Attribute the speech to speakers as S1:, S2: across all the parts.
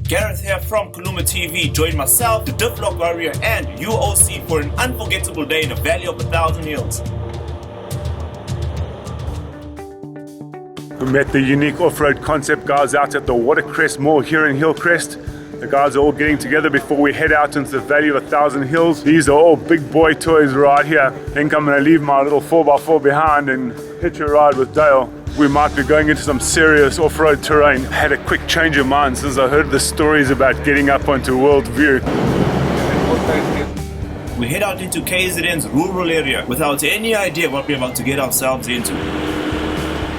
S1: Gareth here from Kuluma TV. Join myself, the Diff-lock Warrior and UOC for an unforgettable day in the Valley of 1,000 Hills.
S2: We met the unique off-road concept guys out at the Watercrest Mall here in Hillcrest. The guys are all getting together before we head out into the Valley of 1,000 Hills. These are all big boy toys right here. I think I'm going to leave my little 4x4 behind and hitch a ride with Dale. We might be going into some serious off-road terrain. I had a quick change of mind since I heard the stories about getting up onto World View.
S1: We head out into KZN's rural area without any idea what we're about to get ourselves into.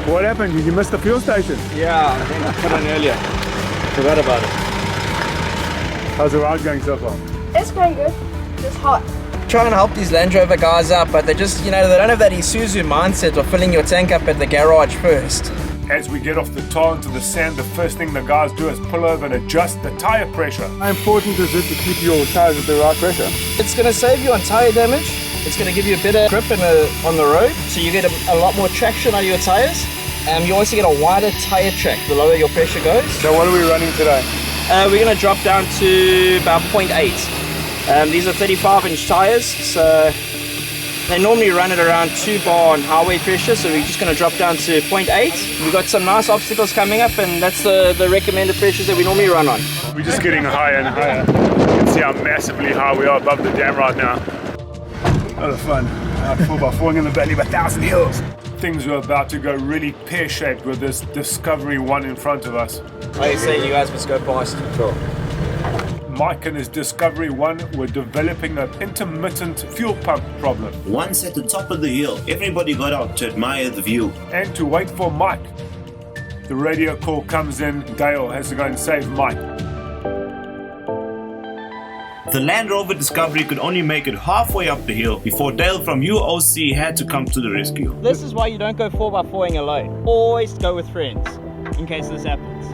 S2: What happened? Did you miss the fuel station?
S3: Yeah, I think I put in earlier. Forgot about it.
S2: How's the ride going so far?
S4: It's going good. It's hot.
S3: Trying to help these Land Rover guys out, but they just, they don't have that Isuzu mindset of filling your tank up at the garage first.
S2: As we get off the tar into the sand, the first thing the guys do is pull over and adjust the tire pressure. How important is it to keep your tires at the right pressure?
S3: It's going to save you on tire damage. It's going to give you a better grip on the road, so you get a lot more traction on your tires. You also get a wider tire track the lower your pressure goes.
S2: So what are we running today?
S3: We're going to drop down to about 0.8. These are 35-inch tires, so they normally run at around 2 bar on highway pressure, so we're just going to drop down to 0.8. We've got some nice obstacles coming up, and that's the recommended pressures that we normally run on.
S2: We're just getting higher and higher. You can see how massively high we are above the dam right now. A lot of fun. Out 4x4 in the Valley of 1,000 Hills. Things were about to go really pear-shaped with this Discovery One in front of us.
S3: I say you guys must go past. Sure.
S2: Mike and his Discovery One were developing an intermittent fuel pump problem.
S1: Once at the top of the hill, everybody got out to admire the view.
S2: And to wait for Mike. The radio call comes in, Dale has to go and save Mike.
S1: The Land Rover Discovery could only make it halfway up the hill before Dale from UOC had to come to the rescue.
S3: This is why you don't go 4x4ing alone. Always go with friends, in case this happens.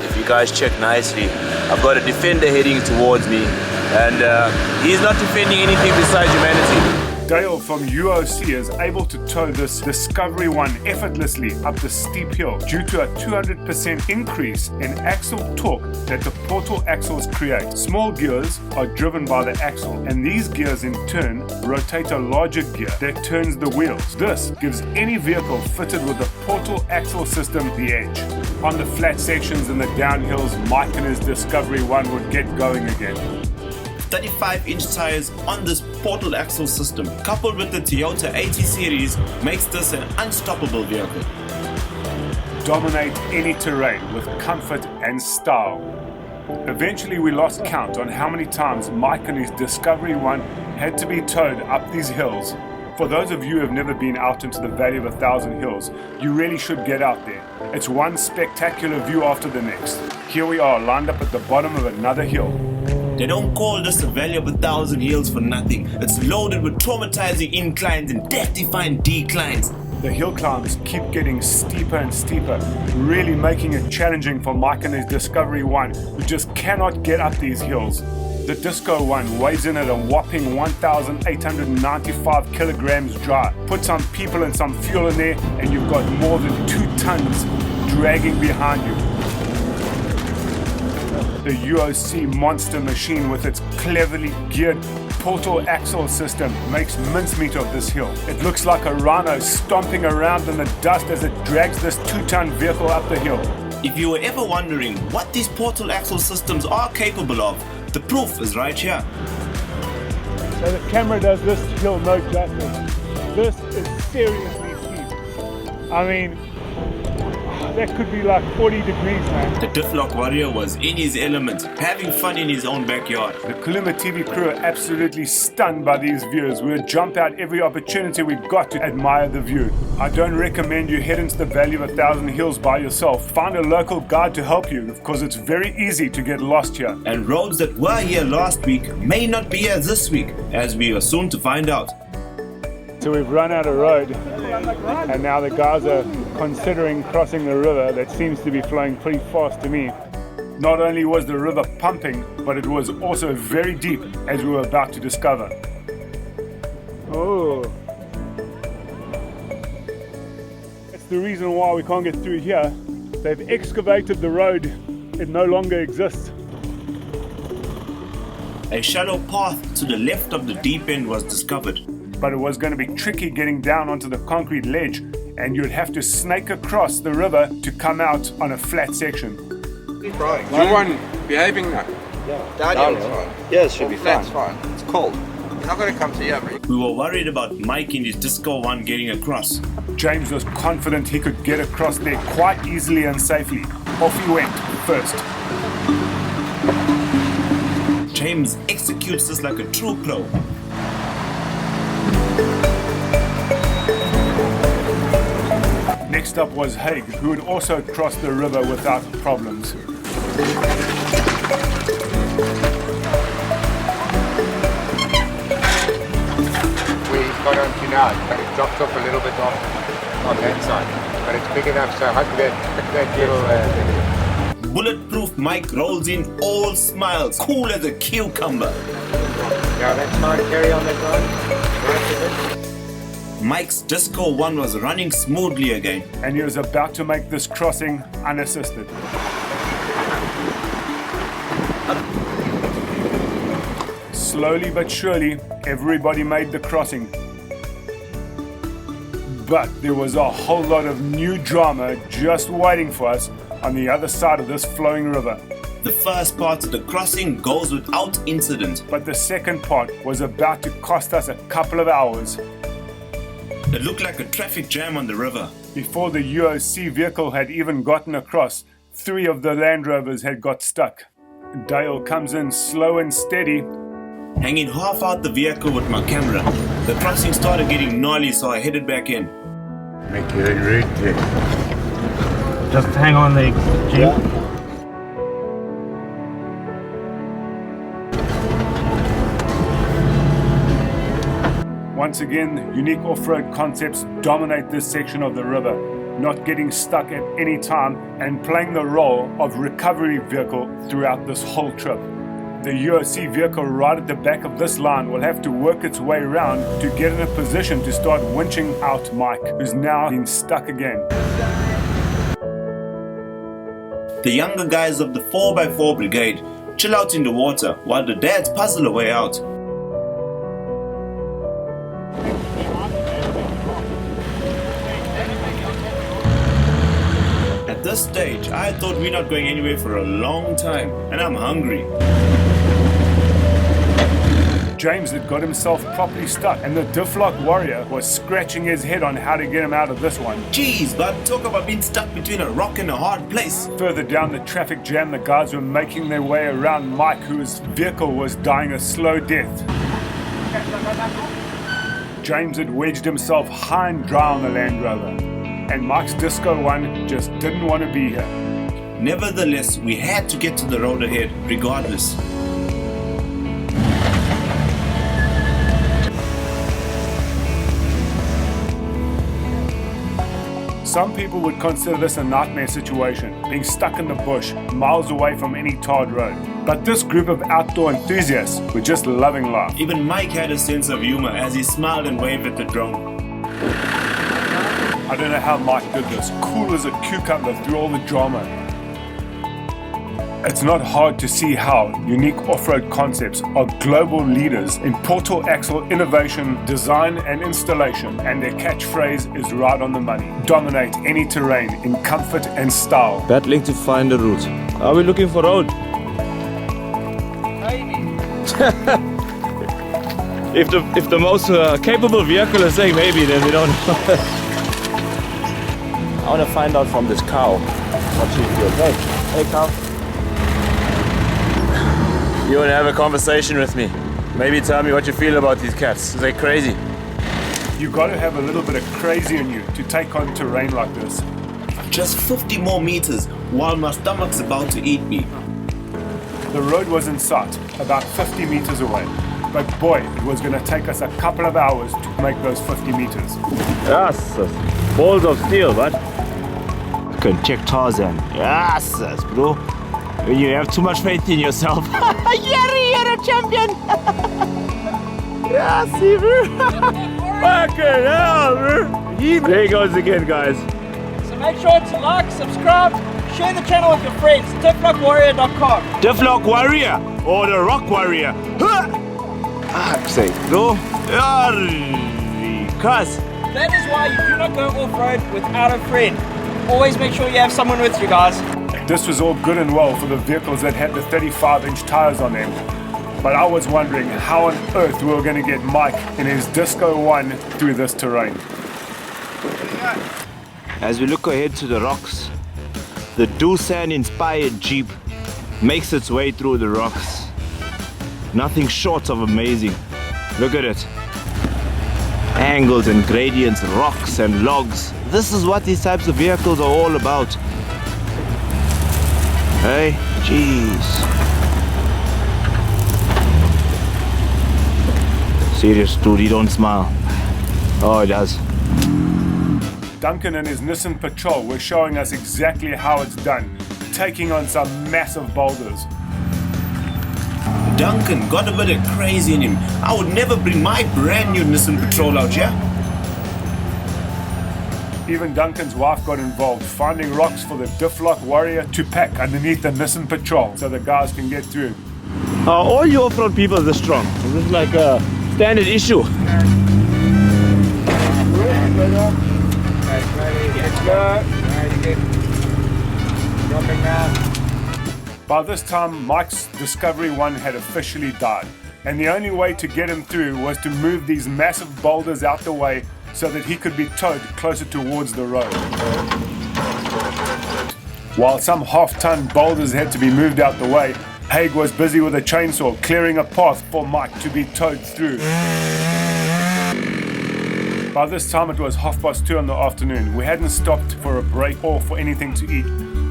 S5: If you guys check nicely, I've got a defender heading towards me, and he's not defending anything besides humanity.
S2: Dale from UOC is able to tow this Discovery One effortlessly up the steep hill due to a 200% increase in axle torque that the portal axles create. Small gears are driven by the axle, and these gears in turn rotate a larger gear that turns the wheels. This gives any vehicle fitted with a portal axle system the edge. On the flat sections and the downhills, Mike and his Discovery One would get going again.
S1: 35-inch tires on this portal axle system, coupled with the Toyota 80 series, makes this an unstoppable vehicle.
S2: Dominate any terrain with comfort and style. Eventually we lost count on how many times Mike and his Discovery One had to be towed up these hills. For those of you who have never been out into the Valley of 1,000 Hills, you really should get out there. It's one spectacular view after the next. Here we are, lined up at the bottom of another hill.
S1: They don't call this the Valley of 1,000 Hills for nothing. It's loaded with traumatizing inclines and death-defying declines.
S2: The hill climbs keep getting steeper and steeper, really making it challenging for Mike and his Discovery One, who just cannot get up these hills. The Disco One weighs in at a whopping 1,895 kilograms dry. Put some people and some fuel in there, and you've got more than 2 tons dragging behind you. The UOC monster machine with its cleverly geared portal axle system makes mincemeat of this hill. It looks like a rhino stomping around in the dust as it drags this 2-ton vehicle up the hill.
S1: If you were ever wondering what these portal axle systems are capable of, the proof is right here.
S2: So the camera does this hill no justice. This is seriously steep. I mean, that could be like 40 degrees, man.
S1: The Diff-lock Warrior was in his element, having fun in his own backyard.
S2: The Kuluma TV crew are absolutely stunned by these views. We'll jump out every opportunity we've got to admire the view. I don't recommend you head into the Valley of 1,000 Hills by yourself. Find a local guide to help you, because it's very easy to get lost here.
S1: And roads that were here last week may not be here this week, as we are soon to find out.
S2: So we've run out of road, and now the guys are considering crossing the river that seems to be flowing pretty fast to me. Not only was the river pumping, but it was also very deep, as we were about to discover. Oh. That's the reason why we can't get through here. They've excavated the road it no longer exists.
S1: A shallow path to the left of the deep end was discovered.
S2: But it was going to be tricky getting down onto the concrete ledge, and you'd have to snake across the river to come out on a flat section.
S6: Right. You one behaving now?
S3: Downhill's fine. Yeah, it should be fine.
S6: That's fine.
S3: It's cold.
S6: You're not going to come to here, bro.
S1: We were worried about Mike in his Disco 1 getting across.
S2: James was confident he could get across there quite easily and safely. Off he went first.
S1: James executes this like a true pro.
S2: Next up was Haig, who had also crossed the river without problems.
S7: Where he's got onto now, but it drops off a little bit on that side. But it's big enough, so hopefully that little...
S1: Bulletproof Mike rolls in all smiles, cool as a cucumber.
S7: Yeah, that's fine. Carry on that line.
S1: Mike's Disco 1 was running smoothly again.
S2: And he was about to make this crossing unassisted. Slowly but surely, everybody made the crossing. But there was a whole lot of new drama just waiting for us on the other side of this flowing river.
S1: The first part of the crossing goes without incident.
S2: But the second part was about to cost us a couple of hours.
S1: It looked like a traffic jam on the river.
S2: Before the UOC vehicle had even gotten across, 3 of the Land Rovers had got stuck. Dale comes in slow and steady.
S1: Hanging half out the vehicle with my camera. The crossing started getting gnarly, so I headed back in.
S7: Make it right.
S3: Just hang on there, Jim.
S2: Once again, unique off-road concepts dominate this section of the river, not getting stuck at any time and playing the role of recovery vehicle throughout this whole trip. The UOC vehicle right at the back of this line will have to work its way around to get in a position to start winching out Mike, who's now been stuck again.
S1: The younger guys of the 4x4 brigade chill out in the water while the dads puzzle a way out. At this stage, I thought we're not going anywhere for a long time, and I'm hungry.
S2: James had got himself properly stuck, and the Diff-lock Warrior was scratching his head on how to get him out of this one.
S1: Jeez, but talk about being stuck between a rock and a hard place.
S2: Further down the traffic jam, the guys were making their way around Mike, whose vehicle was dying a slow death. James had wedged himself high and dry on the Land Rover, and Mike's Disco 1 just didn't want to be here.
S1: Nevertheless, we had to get to the road ahead, regardless.
S2: Some people would consider this a nightmare situation, being stuck in the bush, miles away from any tarred road. But this group of outdoor enthusiasts were just loving life.
S1: Even Mike had a sense of humor as he smiled and waved at the drone.
S2: I don't know how Mike did this, cool as a cucumber through all the drama. It's not hard to see how unique off-road concepts are global leaders in portal axle innovation, design and installation, and their catchphrase is right on the money. Dominate any terrain in comfort and style.
S5: Battling to find a route. Are we looking for road? If the most capable vehicle is saying maybe, then we don't know. I want to find out from this cow what she feels. Hey cow. You want to have a conversation with me? Maybe tell me what you feel about these cats. Are they crazy?
S2: You got to have a little bit of crazy in you to take on terrain like this.
S1: Just 50 more meters while my stomach's about to eat me.
S2: The road was in sight, about 50 meters away. But boy, it was going to take us a couple of hours to make those 50 meters.
S5: Yes, balls of steel, but you can check Tarzan. Yes, bro. When you have too much faith in yourself. You're a champion. Yes, bro. Fucking hell, bro. There he goes again, guys.
S3: So make sure to like, subscribe, share the channel with your friends. Diff-lock
S5: Diff-lock Warrior or the Rock Warrior. Fuck's sake, bro. Cuz.
S3: That is why you do not go off-road without a friend. Always make sure you have someone with you, guys.
S2: This was all good and well for the vehicles that had the 35-inch tires on them. But I was wondering how on earth we were going to get Mike in his Disco 1 through this terrain.
S5: As we look ahead to the rocks, the Doosan inspired Jeep makes its way through the rocks. Nothing short of amazing. Look at it. Angles and gradients, rocks and logs. This is what these types of vehicles are all about. Hey, jeez. Serious dude, he don't smile. Oh, he does.
S2: Duncan and his Nissan Patrol were showing us exactly how it's done, taking on some massive boulders.
S1: Duncan got a bit of crazy in him. I would never bring my brand new Nissan Patrol out here.
S2: Even Duncan's wife got involved, finding rocks for the Diff-lock Warrior to pack underneath the Nissan Patrol so the guys can get through.
S5: Are all your off-road people this strong? Is this like a standard issue?
S2: By this time, Mike's Discovery 1 had officially died, and the only way to get him through was to move these massive boulders out the way so that he could be towed closer towards the road. While some half-ton boulders had to be moved out the way, Haig was busy with a chainsaw clearing a path for Mike to be towed through. By this time it was 2:30 in the afternoon. We hadn't stopped for a break or for anything to eat.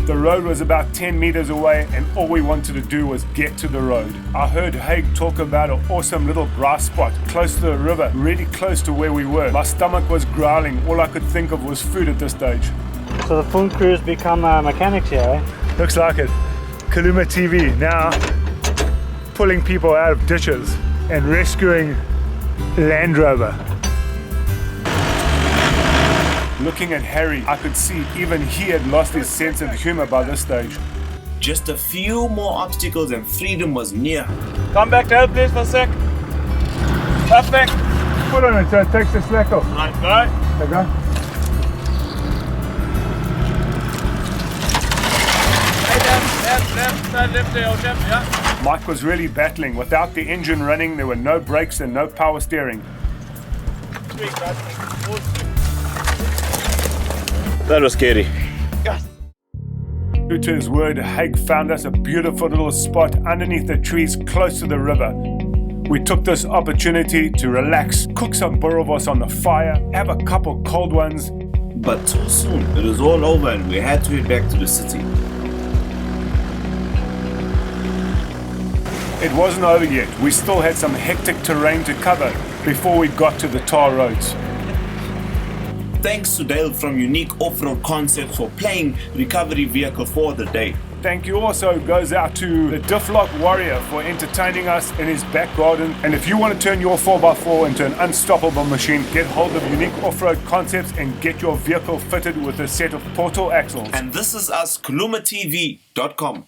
S2: The road was about 10 meters away and all we wanted to do was get to the road. I heard Haig talk about an awesome little grass spot close to the river, really close to where we were. My stomach was growling. All I could think of was food at this stage.
S8: So the film crews become mechanics here, eh?
S2: Looks like it. Kuluma TV now pulling people out of ditches and rescuing Land Rover. Looking at Harry, I could see even he had lost his sense of humor by this stage.
S1: Just a few more obstacles and freedom was near.
S8: Come back to help please for a sec. Up back.
S2: Put on it so it takes the slack off.
S8: Right, go.
S2: There you go.
S8: Left there, old chap, yeah.
S2: Mike was really battling. Without the engine running, there were no brakes and no power steering.
S5: That was scary.
S2: True to his word, Haig found us a beautiful little spot underneath the trees close to the river. We took this opportunity to relax, cook some boerewors on the fire, have a couple cold ones.
S1: But too soon, it was all over and we had to head back to the city.
S2: It wasn't over yet. We still had some hectic terrain to cover before we got to the tar roads.
S1: Thanks to Dale from Unique Off-Road Concepts for playing recovery vehicle for the day.
S2: Thank you also goes out to the Diff-lock Warrior for entertaining us in his back garden. And if you want to turn your 4x4 into an unstoppable machine, get hold of Unique Off-Road Concepts and get your vehicle fitted with a set of portal axles.
S1: And this is us, KulumaTV.com.